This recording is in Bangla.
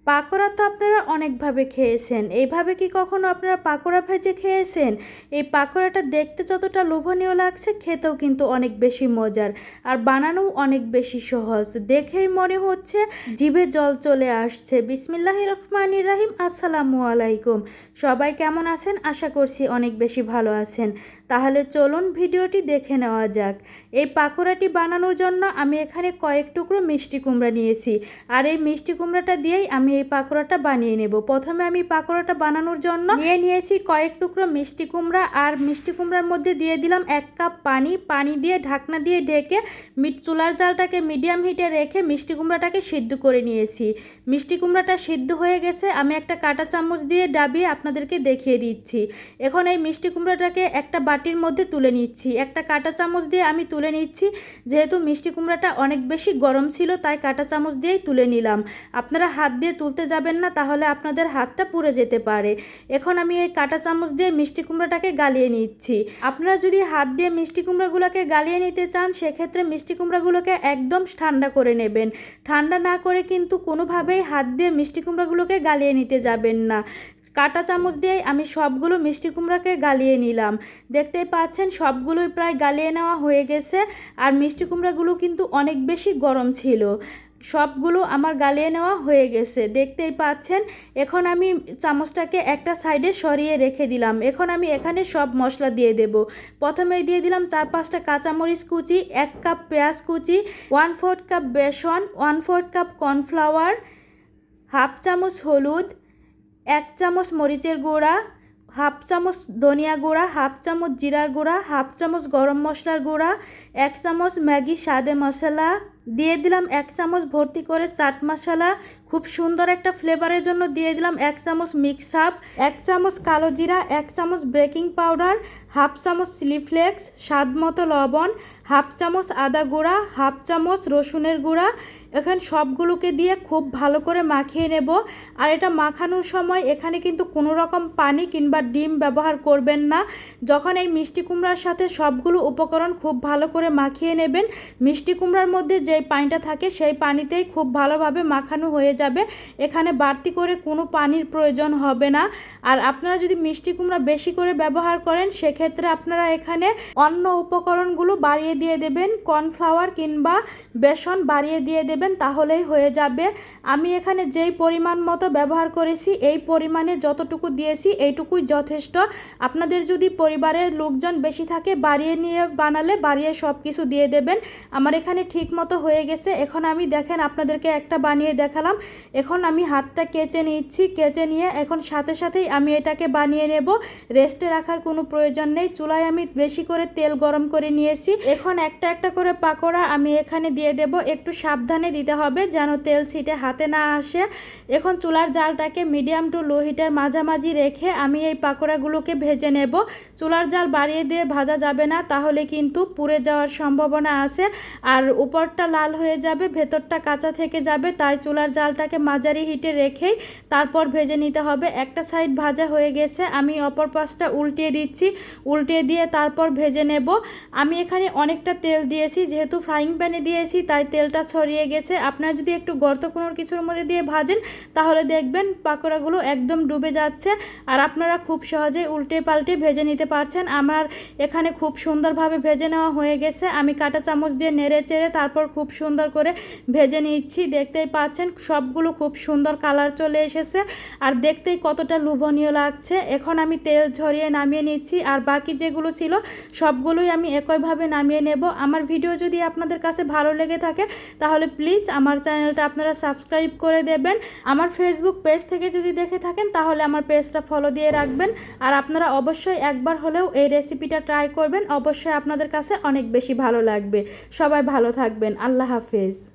পাকোড়া তো আপনারা অনেকভাবে খেয়েছেন। এইভাবে কি কখনো আপনারা পাকোড়া ভেজে খেয়েছেন? এই পাকোড়াটা দেখতে যতটা লোভনীয় লাগছে, খেতেও কিন্তু অনেক বেশি মজার আর বানানোও অনেক বেশি সহজ। দেখেই মনে হচ্ছে জিভে জল চলে আসছে। বিসমিল্লাহির রহমানির রহিম। আসসালামু আলাইকুম। সবাই কেমন আছেন? আশা করছি অনেক বেশি ভালো আছেন। তাহলে চলুন ভিডিওটি দেখে নেওয়া যাক। এই পাকোড়াটি বানানোর জন্য আমি এখানে কয়েক টুকরো মিষ্টি কুমড়া নিয়েছি, আর এই মিষ্টি কুমড়াটা দিয়েই আমি এই পাকোড়াটা বানিয়ে নেব। প্রথমে আমি পাকোড়াটা বানানোর জন্য নিয়েছি কয়েক টুকরো মিষ্টি কুমড়া, আর মিষ্টি কুমড়ার মধ্যে দিয়ে দিলাম 1 কাপ পানি। পানি দিয়ে ঢাকনা দিয়ে ঢেকে চুলার জালটাকে মিডিয়াম হিটে রেখে মিষ্টি কুমড়াটাকে সিদ্ধ করে নিয়েছি। মিষ্টি কুমড়াটা সিদ্ধ হয়ে গেছে, আমি একটা কাঁটা চামচ দিয়ে ডাবিয়ে আপনাদেরকে দেখিয়ে দিচ্ছি। এখন এই মিষ্টি কুমড়াটাকে একটা বাটির মধ্যে তুলে নিচ্ছি। একটা কাঁটা চামচ দিয়ে আমি তুলে নিচ্ছি, যেহেতু মিষ্টি কুমড়াটা অনেক বেশি গরম ছিল তাই কাঁটা চামচ দিয়েই তুলে নিলাম। আপনারা হাত দিয়ে তুলতে যাবেন না, তাহলে আপনাদের হাতটা পুড়ে যেতে পারে। এখন আমি এই কাঁটা চামচ দিয়ে মিষ্টি কুমড়াটাকে গালিয়ে নিচ্ছি। আপনারা যদি হাত দিয়ে মিষ্টি কুমড়াগুলোকে গালিয়ে নিতে চান, সেক্ষেত্রে মিষ্টি কুমড়াগুলোকে একদম ঠান্ডা করে নেবেন। ঠান্ডা না করে কিন্তু কোনোভাবেই হাত দিয়ে মিষ্টি কুমড়াগুলোকে গালিয়ে নিতে যাবেন না। কাঁটা চামচ দিয়ে আমি সবগুলো মিষ্টি কুমড়াকে গালিয়ে নিলাম। দেখতেই পাচ্ছেন সবগুলোই প্রায় গালিয়ে নেওয়া হয়ে গেছে, আর মিষ্টি কুমড়াগুলো কিন্তু অনেক বেশি গরম ছিল। সবগুলো আমার গালিয়ে নেওয়া হয়ে গেছে, দেখতেই পাচ্ছেন। এখন আমি চামচটাকে একটা সাইডে সরিয়ে রেখে দিলাম। এখন আমি এখানে সব মশলা দিয়ে দেব। প্রথমেই দিয়ে দিলাম 4-5টা কাঁচামরিচ কুচি, 1 কাপ পেঁয়াজ কুচি, 1/4 কাপ বেসন, 1/4 কাপ কর্নফ্লাওয়ার, হাফ চামচ হলুদ, 1 চামচ মরিচের গুঁড়া, হাফ চামচ ধনিয়া গুঁড়া, হাফ চামচ জিরার গুঁড়া, হাফ চামচ গরম মশলার গুঁড়া, 1 চামচ ম্যাগি স্বাদে মশলা, দিয়ে দিলাম 1 চামচ ভর্তি করে চাট মশলা। খুব সুন্দর একটা ফ্লেভারের জন্য দিয়ে দিলাম 1 চামচ মিক্স হার্ব, 1 চামচ কালো জিরা, 1 চামচ বেকিং পাউডার, হাফ চামচ চিলি ফ্লেক্স, স্বাদ মতো লবণ, হাফ চামচ আদা গুঁড়া, হাফ চামচ রসুনের গুঁড়া। এখন সবগুলোকে দিয়ে খুব ভালো করে মাখিয়ে নেব। আর এটা মাখানোর সময় এখানে কিন্তু কোনো রকম পানি কিংবা ডিম ব্যবহার করবেন না। যখন এই মিষ্টি কুমড়ার সাথে সবগুলো উপকরণ খুব ভালো করে মাখিয়ে নেবেন, মিষ্টি কুমড়ার মধ্যে যেই পানিটা থাকে সেই পানিতেই খুব ভালোভাবে মাখানো হয়ে যাবে। এখানে বাড়তি করে কোনো পানির প্রয়োজন হবে না। আর আপনারা যদি মিষ্টি কুমড়া বেশি করে ব্যবহার করেন, সেক্ষেত্রে আপনারা এখানে অন্য উপকরণগুলো বাড়িয়ে দিয়ে দেবেন। কর্নফ্লাওয়ার কিংবা বেসন বাড়িয়ে দিয়ে দেবেন, তাহলেই হয়ে যাবে। আমি এখানে যেই পরিমাণ মতো ব্যবহার করেছি, এই পরিমাণে যতটুকু দিয়েছি এইটুকুই যথেষ্ট। আপনাদের যদি পরিবারের লোকজন বেশি থাকে, বাড়িয়ে নিয়ে বানালে বাড়িয়ে সব কিছু দিয়ে দেবেন। আমার এখানে ঠিক মতো হয়ে গেছে। এখন আমি দেখেন আপনাদেরকে একটা বানিয়ে দেখালাম। এখন আমি হাতটা কেচে নিচ্ছি। কেচে নিয়ে এখন সাথে সাথেই আমি এটাকে বানিয়ে নেব। রেস্টে রাখার কোনো প্রয়োজন নেই। চুলায় আমি বেশি করে তেল গরম করে নিয়েছি। এখন একটা একটা করে পাকোড়া আমি এখানে দিয়ে দেব। একটু সাবধানে দিতে হবে যেন তেল ছিটে হাতে না আসে। এখন চুলার জালটাকে মিডিয়াম টু লো হিটের মাঝামাঝি রেখে আমি এই পাকোড়াগুলোকে ভেজে নেব। চুলার জাল বাড়িয়ে দিয়ে ভাজা যাবে না, তাহলে কিন্তু পুড়ে যাওয়ার সম্ভাবনা আছে। আর উপরটা লাল হয়ে যাবে, ভেতরটা কাঁচা থেকে যাবে। তাই চুলার জালটাকে মাঝারি হিটে রেখেই তারপর ভেজে নিতে হবে। একটা সাইড ভাজা হয়ে গেছে, আমি অপর পাশটা উল্টিয়ে দিচ্ছি। উল্টিয়ে দিয়ে তারপর ভেজে নেব। আমি এখানে অনেকটা তেল দিয়েছি, যেহেতু ফ্রাইং প্যানে দিয়েছি তাই তেলটা ছড়িয়ে গেছে। আপনারা যদি একটু গর্ত কোনোর কিছুর মধ্যে দিয়ে ভাজেন, তাহলে দেখবেন পাকোড়াগুলো একদম ডুবে যাচ্ছে, আর আপনারা খুব সহজেই উল্টে পাল্টে ভেজে নিতে পারছেন। আমার এখানে খুব সুন্দরভাবে ভেজে নেওয়া হয়ে গেছে। আমি কাঁটা চামচ দিয়ে নেড়ে চেড়ে তারপর খুব সুন্দর করে ভেজে নিচ্ছি। দেখতেই পাচ্ছেন সবগুলো খুব সুন্দর কালার চলে এসেছে, আর দেখতেই কতটা লোভনীয় লাগছে। এখন আমি তেল ঝরিয়ে নামিয়ে নিচ্ছি, আর বাকি যেগুলো ছিল সবগুলোই আমি একইভাবে নামিয়ে নেব। আমার ভিডিও যদি আপনাদের কাছে ভালো লেগে থাকে, তাহলে প্লিজ আমার চ্যানেলটা আপনারা সাবস্ক্রাইব করে দেবেন। আমার ফেসবুক পেজ থেকে যদি দেখে থাকেন, তাহলে আমার পেজটা ফলো দিয়ে রাখবেন। আর আপনারা অবশ্যই একবার হলেও এই রেসিপিটা ট্রাই করবেন। অবশ্যই আপনাদের কাছে অনেক বেশি ভালো লাগবে। সবাই ভালো থাকবেন। আল্লাহ হাফেজ।